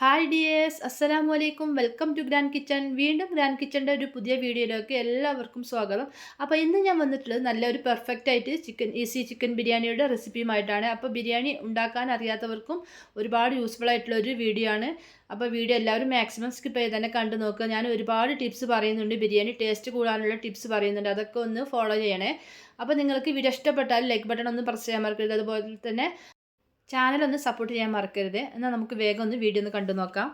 Hi dears, അസ്സലാമു അലൈക്കും. Welcome to grand kitchen. വീണ്ടും ഗ്രാൻഡ് കിച്ചൻ്റെ ഒരു പുതിയ വീഡിയോയിലേക്ക് എല്ലാവർക്കും സ്വാഗതം. അപ്പോൾ ഇന്ന് ഞാൻ വന്നിട്ടുള്ളത് നല്ലൊരു പെർഫെക്റ്റ് ആയിട്ട് ഈസി ചിക്കൻ ബിരിയാണിയുടെ റെസിപ്പിയുമായിട്ടാണ്. അപ്പോൾ ബിരിയാണി ഉണ്ടാക്കാൻ അറിയാത്തവർക്കും ഒരുപാട് യൂസ്ഫുൾ ആയിട്ടുള്ള ഒരു വീഡിയോ ആണ്. അപ്പോൾ വീഡിയോ എല്ലാവരും മാക്സിമം സ്കിപ്പ് ചെയ്ത് തന്നെ കണ്ടു നോക്കുക. ഞാൻ ഒരുപാട് ടിപ്സ് പറയുന്നുണ്ട്, ബിരിയാണി ടേസ്റ്റ് കൂടാനുള്ള ടിപ്സ് പറയുന്നുണ്ട്. അതൊക്കെ ഒന്ന് ഫോളോ ചെയ്യണേ. അപ്പോൾ നിങ്ങൾക്ക് വീഡിയോ ഇഷ്ടപ്പെട്ടാൽ ലൈക്ക് ബട്ടൺ ഒന്ന് പ്രസ് ചെയ്യാൻ മറക്കരുത്. അതുപോലെ തന്നെ ചാനൽ ഒന്ന് സപ്പോർട്ട് ചെയ്യാൻ മറക്കരുത്. എന്നാൽ നമുക്ക് വേഗം ഒന്ന് വീഡിയോ ഒന്ന് കണ്ടു നോക്കാം.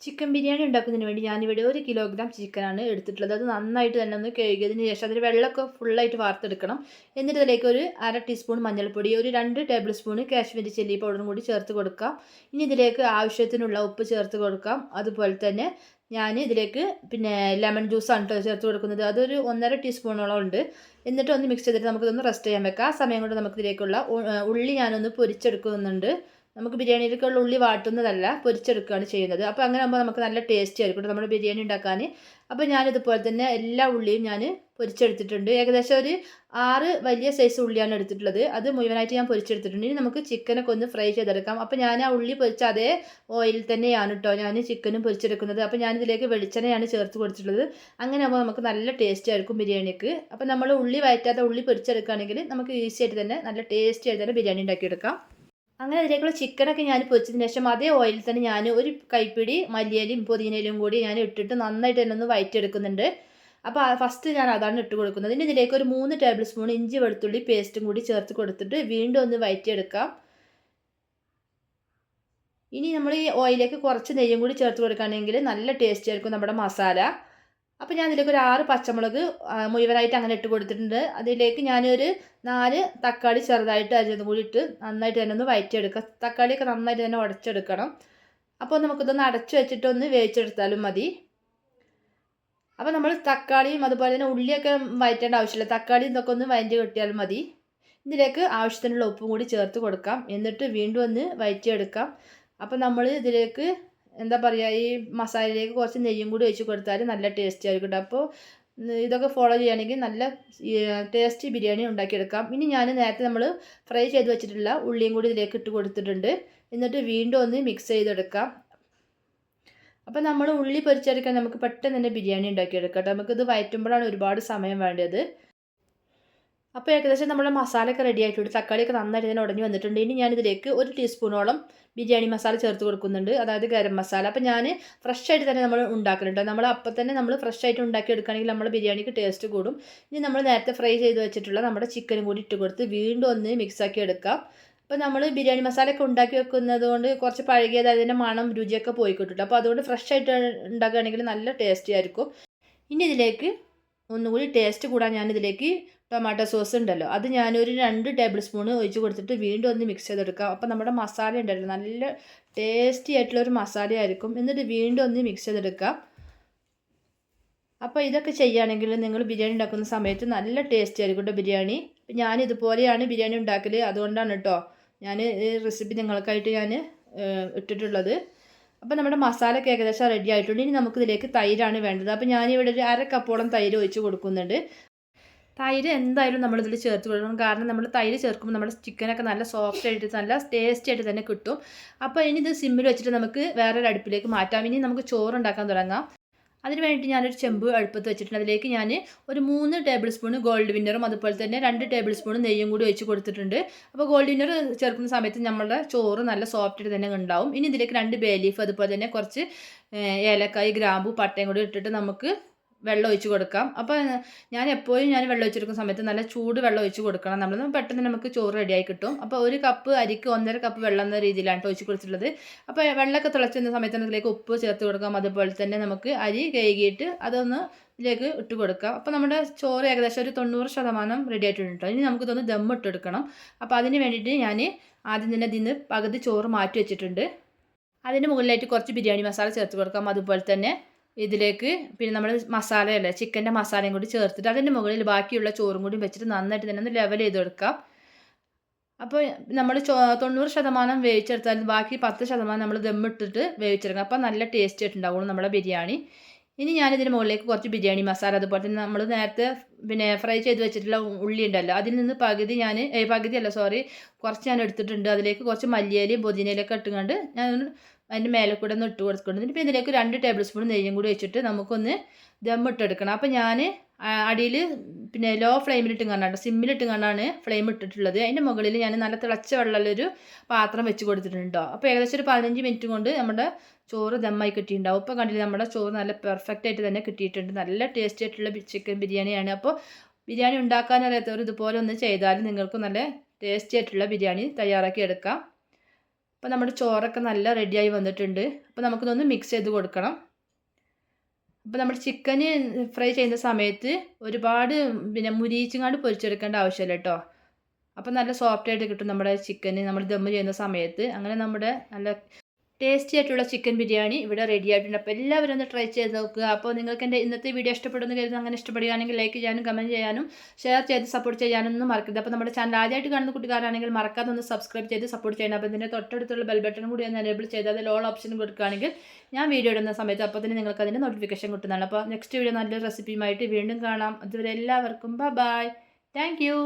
ചിക്കൻ ബിരിയാണി ഉണ്ടാക്കുന്നതിന് വേണ്ടി ഞാനിവിടെ 1 കിലോഗ്രാം ചിക്കനാണ് എടുത്തിട്ടുള്ളത്. അത് നന്നായിട്ട് തന്നെ ഒന്ന് കഴുകിയതിന് ശേഷം അതിൽ വെള്ളമൊക്കെ ഫുള്ളായിട്ട് വാർത്തെടുക്കണം. എന്നിട്ട് അതിലേക്ക് ഒരു 1/2 ടീസ്പൂൺ മഞ്ഞൾപ്പൊടി, ഒരു 2 ടേബിൾ സ്പൂൺ കാശ്മീരി ചില്ലി പൗഡറും കൂടി ചേർത്ത് കൊടുക്കാം. ഇനി ഇതിലേക്ക് ആവശ്യത്തിനുള്ള ഉപ്പ് ചേർത്ത് കൊടുക്കാം. അതുപോലെ തന്നെ ഞാൻ ഇതിലേക്ക് ലെമൺ ജ്യൂസാണ് കേട്ടോ ചേർത്ത് കൊടുക്കുന്നത്. അതൊരു 1.5 ടീസ്പൂണോളം ഉണ്ട്. എന്നിട്ട് ഒന്ന് മിക്സ് ചെയ്തിട്ട് നമുക്കിതൊന്ന് റെസ്റ്റ് ചെയ്യാൻ വെക്കാം. ആ സമയം കൊണ്ട് നമുക്കിതിലേക്കുള്ള ഉള്ളി ഞാനൊന്ന് പൊരിച്ചെടുക്കുന്നുണ്ട്. നമുക്ക് ബിരിയാണിയിലേക്കുള്ള ഉള്ളി വാട്ടുന്നതല്ല, പൊരിച്ചെടുക്കുകയാണ് ചെയ്യുന്നത്. അപ്പോൾ അങ്ങനെ ആകുമ്പോൾ നമുക്ക് നല്ല ടേസ്റ്റ് ആയിരിക്കും നമ്മുടെ ബിരിയാണി ഉണ്ടാക്കാൻ. അപ്പോൾ ഞാനിതുപോലെ തന്നെ എല്ലാ ഉള്ളിയും ഞാൻ പൊരിച്ചെടുത്തിട്ടുണ്ട്. ഏകദേശം ഒരു 6 വലിയ സൈസ് ഉള്ളിയാണ് എടുത്തിട്ടുള്ളത്. അത് മുഴുവനായിട്ട് ഞാൻ പൊരിച്ചെടുത്തിട്ടുണ്ട്. ഇനി നമുക്ക് ചിക്കനൊക്കെ ഒന്ന് ഫ്രൈ ചെയ്തെടുക്കാം. അപ്പോൾ ഞാൻ ആ ഉള്ളി പൊരിച്ച അതേ ഓയിലിൽ തന്നെയാണ് കേട്ടോ ഞാൻ ചിക്കനും പൊരിച്ചെടുക്കുന്നത്. അപ്പോൾ ഞാനിതിലേക്ക് വെളിച്ചെണ്ണയാണ് ചേർത്ത് കൊടുത്തിട്ടുള്ളത്. അങ്ങനെ ആകുമ്പോൾ നമുക്ക് നല്ല ടേസ്റ്റ് ആയിരിക്കും ബിരിയാണിക്ക്. അപ്പോൾ നമ്മൾ ഉള്ളി വഴറ്റാത്ത ഉള്ളി പൊരിച്ചെടുക്കുകയാണെങ്കിൽ നമുക്ക് ഈസി ആയിട്ട് തന്നെ നല്ല ടേസ്റ്റി ആയിട്ട് തന്നെ ബിരിയാണി ഉണ്ടാക്കിയെടുക്കാം. അങ്ങനെ അതിലേക്കുള്ള ചിക്കനൊക്കെ ഞാൻ പൊരിച്ചതിന് ശേഷം അതേ ഓയിലിൽ തന്നെ ഞാൻ ഒരു കൈപ്പിടി മല്ലിയിലയും പുതിനയിലും കൂടി ഞാൻ ഇട്ടിട്ട് നന്നായിട്ട് തന്നെ ഒന്ന് വഴറ്റിയെടുക്കുന്നുണ്ട്. അപ്പോൾ ഫസ്റ്റ് ഞാൻ അതാണ് ഇട്ട് കൊടുക്കുന്നത്. ഇനി ഇതിലേക്ക് ഒരു 3 ടേബിൾ സ്പൂൺ ഇഞ്ചി വെളുത്തുള്ളി പേസ്റ്റും കൂടി ചേർത്ത് കൊടുത്തിട്ട് വീണ്ടും ഒന്ന് വഴറ്റിയെടുക്കാം. ഇനി നമ്മൾ ഈ ഓയിലേക്ക് കുറച്ച് നെയ്യും കൂടി ചേർത്ത് കൊടുക്കുകയാണെങ്കിൽ നല്ല ടേസ്റ്റ് ആയിരിക്കും നമ്മുടെ മസാല. അപ്പോൾ ഞാൻ ഇതിലേക്ക് ഒരു 6 പച്ചമുളക് മുഴുവനായിട്ട് അങ്ങനെ ഇട്ട് കൊടുത്തിട്ടുണ്ട്. അതിലേക്ക് ഞാനൊരു 4 തക്കാളി ചെറുതായിട്ട് അരിഞ്ഞതും കൂടി ഇട്ട് നന്നായിട്ട് തന്നെ ഒന്ന് വഴറ്റിയെടുക്കുക. തക്കാളിയൊക്കെ നന്നായിട്ട് തന്നെ ഉടച്ചെടുക്കണം. അപ്പോൾ നമുക്കിതൊന്ന് അടച്ചു വെച്ചിട്ടൊന്ന് വേവിച്ചെടുത്താലും മതി. അപ്പോൾ നമ്മൾ തക്കാളിയും അതുപോലെ തന്നെ ഉള്ളിയൊക്കെ വഴറ്റേണ്ട ആവശ്യമില്ല. തക്കാളി ഇതൊക്കെ ഒന്ന് വഴറ്റി കിട്ടിയാലും മതി. ഇതിലേക്ക് ആവശ്യത്തിനുള്ള ഉപ്പും കൂടി ചേർത്ത് കൊടുക്കാം. എന്നിട്ട് വീണ്ടും ഒന്ന് വഴറ്റിയെടുക്കാം. അപ്പോൾ നമ്മൾ ഇതിലേക്ക് എന്താ പറയുക, ഈ മസാലയിലേക്ക് കുറച്ച് നെയ്യും കൂടി ഒഴിച്ച് കൊടുത്താൽ നല്ല ടേസ്റ്റി ആയിരിക്കും. അപ്പോൾ ഇതൊക്കെ ഫോളോ ചെയ്യുകയാണെങ്കിൽ നല്ല ടേസ്റ്റി ബിരിയാണി ഉണ്ടാക്കിയെടുക്കാം. ഇനി ഞാൻ നേരത്തെ നമ്മൾ ഫ്രൈ ചെയ്ത് വെച്ചിട്ടുള്ള ഉള്ളിയും കൂടി ഇതിലേക്ക് ഇട്ട് കൊടുത്തിട്ടുണ്ട്. എന്നിട്ട് വീണ്ടും ഒന്ന് മിക്സ് ചെയ്തെടുക്കാം. അപ്പോൾ നമ്മൾ ഉള്ളി പൊരിച്ചെടുക്കാൻ നമുക്ക് പെട്ടെന്ന് തന്നെ ബിരിയാണി ഉണ്ടാക്കിയെടുക്കാം. നമുക്കിത് വഴറ്റുമ്പോഴാണ് ഒരുപാട് സമയം വേണ്ടത്. അപ്പോൾ ഏകദേശം നമ്മുടെ മസാലയൊക്കെ റെഡി ആയിട്ടുണ്ട്. തക്കാളിയൊക്കെ നന്നായിട്ട് തന്നെ ഉടഞ്ഞു വന്നിട്ടുണ്ട്. ഇനി ഞാനിതിലേക്ക് 1 ടീസ്പൂണോളം ബിരിയാണി മസാല ചേർത്ത് കൊടുക്കുന്നുണ്ട്, അതായത് ഗരം മസാല. അപ്പോൾ ഞാൻ ഫ്രഷ് ആയിട്ട് തന്നെ നമ്മൾ ഉണ്ടാക്കുന്നുണ്ട്. നമ്മൾ അപ്പോൾ തന്നെ നമ്മൾ ഫ്രഷ് ആയിട്ട് ഉണ്ടാക്കിയെടുക്കുകയാണെങ്കിൽ നമ്മുടെ ബിരിയാണിക്ക് ടേസ്റ്റ് കൂടും. ഇനി നമ്മൾ നേരത്തെ ഫ്രൈ ചെയ്ത് വെച്ചിട്ടുള്ള നമ്മുടെ ചിക്കനും കൂടി ഇട്ട് കൊടുത്ത് വീണ്ടും ഒന്ന് മിക്സാക്കി എടുക്കാം. അപ്പോൾ നമ്മൾ ബിരിയാണി മസാലയൊക്കെ ഉണ്ടാക്കി വെക്കുന്നത് കൊണ്ട് കുറച്ച് പഴകിയത് അതിൻ്റെ മണം രുചിയൊക്കെ പോയി കിട്ടും. അപ്പോൾ അതുകൊണ്ട് ഫ്രഷ് ആയിട്ട് ഉണ്ടാക്കുകയാണെങ്കിൽ നല്ല ടേസ്റ്റി ആയിരിക്കും. ഇനി ഇതിലേക്ക് ഒന്നുകൂടി ടേസ്റ്റ് കൂടാൻ ഞാനിതിലേക്ക് ടൊമാറ്റോ സോസ് ഉണ്ടല്ലോ, അത് ഞാനൊരു 2 ടേബിൾ സ്പൂൺ ഒഴിച്ച് കൊടുത്തിട്ട് വീണ്ടും ഒന്ന് മിക്സ് ചെയ്തെടുക്കാം. അപ്പോൾ നമ്മുടെ മസാല ഉണ്ടല്ലോ നല്ല ടേസ്റ്റി ആയിട്ടുള്ളൊരു മസാലയായിരിക്കും. എന്നിട്ട് വീണ്ടും ഒന്ന് മിക്സ് ചെയ്തെടുക്കാം. അപ്പോൾ ഇതൊക്കെ ചെയ്യുകയാണെങ്കിൽ നിങ്ങൾ ബിരിയാണി ഉണ്ടാക്കുന്ന സമയത്ത് നല്ല ടേസ്റ്റി ആയിരിക്കും കേട്ടോ ബിരിയാണി. ഞാനിതുപോലെയാണ് ബിരിയാണി ഉണ്ടാക്കൽ, അതുകൊണ്ടാണ് കേട്ടോ ഞാൻ ഈ റെസിപ്പി നിങ്ങൾക്കായിട്ട് ഞാൻ ഇട്ടിട്ടുള്ളത്. അപ്പോൾ നമ്മുടെ മസാലയൊക്കെ ഏകദേശം റെഡി ആയിട്ടുണ്ട്. ഇനി നമുക്കിതിലേക്ക് തൈരാണ് വേണ്ടത്. അപ്പോൾ ഞാനിവിടെ ഒരു 1/2 കപ്പോളം തൈര് ഒഴിച്ച് കൊടുക്കുന്നുണ്ട്. തൈര് എന്തായാലും നമ്മളിതിൽ ചേർത്ത് കൊടുക്കണം. കാരണം നമ്മൾ തൈര് ചേർക്കുമ്പോൾ നമ്മുടെ ചിക്കനൊക്കെ നല്ല സോഫ്റ്റ് ആയിട്ട് നല്ല ടേസ്റ്റി ആയിട്ട് തന്നെ കിട്ടും. അപ്പോൾ ഇനി ഇത് സിമ്മിൽ വെച്ചിട്ട് നമുക്ക് വേറൊരു അടുപ്പിലേക്ക് മാറ്റാം. ഇനി നമുക്ക് ചോറ് ഉണ്ടാക്കാൻ തുടങ്ങാം. അതിന് വേണ്ടിയിട്ട് ഞാനൊരു ചെമ്പ് അടുപ്പത്ത് വെച്ചിട്ടുണ്ട്. അതിലേക്ക് ഞാൻ ഒരു 3 ടേബിൾ സ്പൂൺ ഗോൾഡ് വിന്നറും അതുപോലെ തന്നെ 2 ടേബിൾ സ്പൂൺ നെയ്യും കൂടി ഒഴിച്ച് കൊടുത്തിട്ടുണ്ട്. അപ്പോൾ ഗോൾഡ് വിന്നർ ചേർക്കുന്ന സമയത്ത് നമ്മുടെ ചോറ് നല്ല സോഫ്റ്റ് ആയിട്ട് തന്നെ ഉണ്ടാവും. ഇനി ഇതിലേക്ക് 2 ബേ ലീഫ് അതുപോലെ തന്നെ കുറച്ച് ഏലക്കായ് ഗ്രാമ്പു പട്ടയും കൂടി ഇട്ടിട്ട് നമുക്ക് വെള്ളം ഒഴിച്ച് കൊടുക്കാം. അപ്പോൾ ഞാൻ എപ്പോഴും വെള്ളം ഒഴിച്ചെടുക്കുന്ന സമയത്ത് നല്ല ചൂട് വെള്ളം ഒഴിച്ച് കൊടുക്കണം. നമ്മൾ പെട്ടെന്ന് നമുക്ക് ചോറ് റെഡിയായി കിട്ടും. അപ്പോൾ 1 കപ്പ് അരിക്ക് 1.5 കപ്പ് വെള്ളം എന്ന രീതിയിലാണ് ഒഴിച്ച് കൊടുത്തിട്ടുള്ളത്. അപ്പോൾ വെള്ളമൊക്കെ തിളച്ചുന്ന സമയത്ത് അതിലേക്ക് ഉപ്പ് ചേർത്ത് കൊടുക്കാം. അതുപോലെ തന്നെ നമുക്ക് അരി കഴുകിയിട്ട് അതൊന്ന് ഇതിലേക്ക് ഇട്ട് കൊടുക്കാം. അപ്പോൾ നമ്മുടെ ചോറ് ഏകദേശം ഒരു 90% റെഡി ആയിട്ടുണ്ട് കേട്ടോ. ഇനി നമുക്കിതൊന്ന് ദം ഇട്ടെടുക്കണം. അപ്പോൾ അതിന് വേണ്ടിയിട്ട് ഞാൻ ആദ്യം തന്നെ ഇതിന് പകുതി ചോറ് മാറ്റി വെച്ചിട്ടുണ്ട്. അതിന് മുകളിലായിട്ട് കുറച്ച് ബിരിയാണി മസാല ചേർത്ത് കൊടുക്കാം. അതുപോലെ തന്നെ ഇതിലേക്ക് നമ്മൾ മസാലയല്ലേ ചിക്കൻ്റെ മസാലയും കൂടി ചേർത്തിട്ട് അതിൻ്റെ മുകളിൽ ബാക്കിയുള്ള ചോറും കൂടി വെച്ചിട്ട് നന്നായിട്ട് തന്നെ ഒന്ന് ലെവൽ ചെയ്ത് കൊടുക്കാം. അപ്പോൾ നമ്മൾ 90% വേവിച്ചെടുത്താലും ബാക്കി 10% നമ്മൾ ദമ്മിട്ടിട്ട് വേവിച്ചെടുക്കാം. അപ്പോൾ നല്ല ടേസ്റ്റ് ആയിട്ടുണ്ടാവുള്ളൂ നമ്മുടെ ബിരിയാണി. ഇനി ഞാനിതിന് മുകളിലേക്ക് കുറച്ച് ബിരിയാണി മസാല അതുപോലെ തന്നെ നമ്മൾ നേരത്തെ പിന്നെ ഫ്രൈ ചെയ്ത് വെച്ചിട്ടുള്ള ഉള്ളി ഉണ്ടല്ലോ അതിൽ നിന്ന് പകുതി ഞാൻ പകുതിയല്ല സോറി കുറച്ച് ഞാൻ എടുത്തിട്ടുണ്ട്. അതിലേക്ക് കുറച്ച് മല്ലിയിലയും പുതിനയിലൊക്കെ ഇട്ടുകൊണ്ട് ഞാൻ അതിൻ്റെ മേലെ കൂടെ ഒന്ന് ഇട്ട് കൊടുക്കുന്നുണ്ട്. ഇനിയിപ്പോൾ ഇതിലേക്ക് 2 ടേബിൾ സ്പൂൺ നെയ്യും കൂടി വെച്ചിട്ട് നമുക്കൊന്ന് ദം ഇട്ടെടുക്കണം. അപ്പോൾ ഞാൻ അടിയിൽ പിന്നെ ലോ ഫ്ലെയിമിലിട്ട് കണ്ടാണ് സിമ്മിലിട്ട് കണ്ടാണ് ഫ്ലെയിം ഇട്ടിട്ടുള്ളത്. അതിൻ്റെ മുകളിൽ ഞാൻ നല്ല തിളച്ച വെള്ളമുള്ളൊരു പാത്രം വെച്ച് കൊടുത്തിട്ടുണ്ടോ. അപ്പോൾ ഏകദേശം ഒരു 15 മിനിറ്റ് കൊണ്ട് നമ്മുടെ ചോറ് ദമ്മായി കിട്ടിയിട്ടുണ്ടാവും. ഇപ്പോൾ കണ്ടില്ലേ നമ്മുടെ ചോറ് നല്ല പെർഫെക്റ്റ് ആയിട്ട് തന്നെ കിട്ടിയിട്ടുണ്ട്. നല്ല ടേസ്റ്റി ആയിട്ടുള്ള ചിക്കൻ ബിരിയാണിയാണ്. അപ്പോൾ ബിരിയാണി ഉണ്ടാക്കാനറിയാത്തവർ ഇതുപോലെ ഒന്ന് ചെയ്താൽ നിങ്ങൾക്ക് നല്ല ടേസ്റ്റി ആയിട്ടുള്ള ബിരിയാണി തയ്യാറാക്കി എടുക്കാം. അപ്പോൾ നമ്മുടെ ചോറൊക്കെ നല്ല റെഡിയായി വന്നിട്ടുണ്ട്. അപ്പോൾ നമുക്കിതൊന്ന് മിക്സ് ചെയ്ത് കൊടുക്കണം. അപ്പോൾ നമ്മുടെ ചിക്കന് ഫ്രൈ ചെയ്യുന്ന സമയത്ത് ഒരുപാട് പിന്നെ മുരിയിച്ചുങ്ങാണ്ട് പൊരിച്ചെടുക്കേണ്ട ആവശ്യമില്ല കേട്ടോ. അപ്പോൾ നല്ല സോഫ്റ്റ് ആയിട്ട് കിട്ടും നമ്മുടെ ചിക്കന് നമ്മൾ ദം ചെയ്യുന്ന സമയത്ത്. അങ്ങനെ നമ്മുടെ നല്ല ടേസ്റ്റി ആയിട്ടുള്ള ചിക്കൻ ബിരിയാണി ഇവിടെ റെഡി ആയിട്ടുണ്ട്. അപ്പോൾ എല്ലാവരും ഒന്ന് ട്രൈ ചെയ്ത് നോക്കുക. അപ്പോൾ നിങ്ങൾക്ക് എൻ്റെ ഇന്നത്തെ വീഡിയോ ഇഷ്ടപ്പെടുന്ന കരുതുന്നു. അങ്ങനെ ഇഷ്ടപ്പെടുകയാണെങ്കിൽ ലൈക്ക് ചെയ്യാനും കമൻറ്റ് ചെയ്യാനും ഷെയർ ചെയ്ത് സപ്പോർട്ട് ചെയ്യാനൊന്നും മറക്കരുത്. അപ്പോൾ നമ്മുടെ ചാനൽ ആദ്യമായിട്ട് കാണുന്ന കുട്ടിക്കാരാണെങ്കിൽ മറക്കാതെ ഒന്ന് സബ്സ്ക്രൈബ് ചെയ്ത് സപ്പോർട്ട് ചെയ്യണം. അപ്പോൾ ഇതിൻ്റെ തൊട്ടടുത്തുള്ള ബെൽ ബട്ടൺ കൂടി ഒന്ന് എനേബിൾ ചെയ്ത് അതിൽ ഓൾ ഓപ്ഷൻ കൊടുക്കുകയാണെങ്കിൽ ഞാൻ വീഡിയോ ഇടുന്ന സമയത്ത് അപ്പോൾ തന്നെ നിങ്ങൾക്ക് അതിൻ്റെ നോട്ടിഫിക്കേഷൻ കിട്ടുന്നതാണ്. അപ്പോൾ നെക്സ്റ്റ് വീഡിയോ നല്ലൊരു റെസിപ്പിയുമായിട്ട് വീണ്ടും കാണാം. അതുവരെ എല്ലാവർക്കും ബൈ. Thank you.